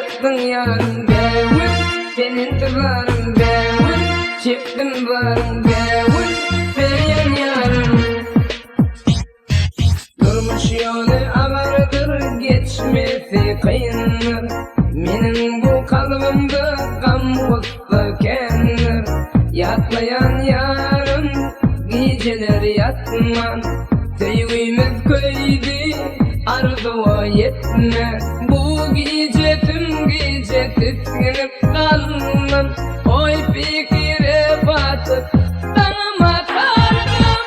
yaktın yarım devin, senin tıvarım devin, çıktım varım devin, seyen yarım. Durmuş yolu avardır, geçmesi kıyındır, menin bu kalbimde gam kutlu kendir. Yatmayan yarım, geceler yatman, sevgimiz köydi, arzuya yetme. Bu gece tüm gece tüskünüp kaldım, oy fikire batıp sana sardım.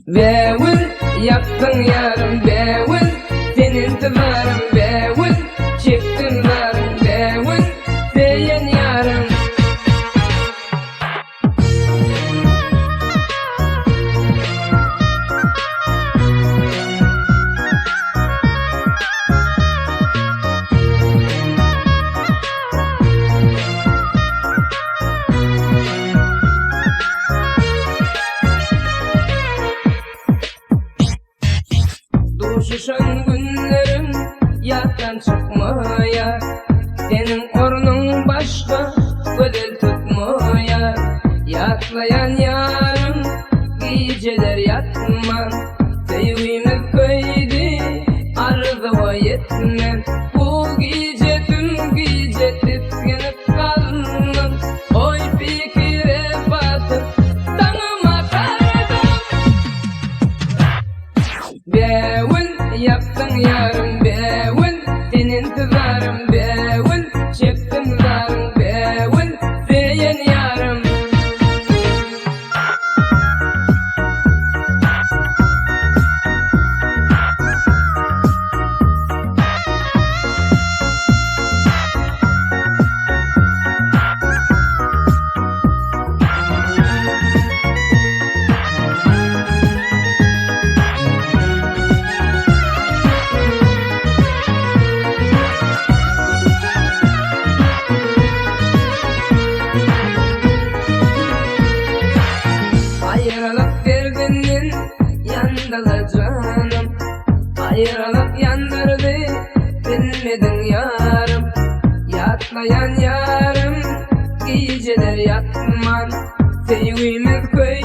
Bevin yaktın yarım bevin, senin tıvarım bevin, çıktın varım bevin, seyen yarım. Duruşuşan günlerim yattan çıkmaya, senin ornun başka gödel tutmaya. Yatlayan yarım, geceler yatman, sevgimiz köydi, arzuya yetmem. Bu gece tüm gece tüskünüp kaldım, oy fikire batıp sana sardım. Bevin yaktın yarım bevin, senin tıvarım bevin, çıktın varım bevin, seyen yarım. Ayrılık derdinin yandalı canım, ayrılık yandırdı bilmedin yarım. Yatlayan yarım, geceler yatman, sevgimiz köy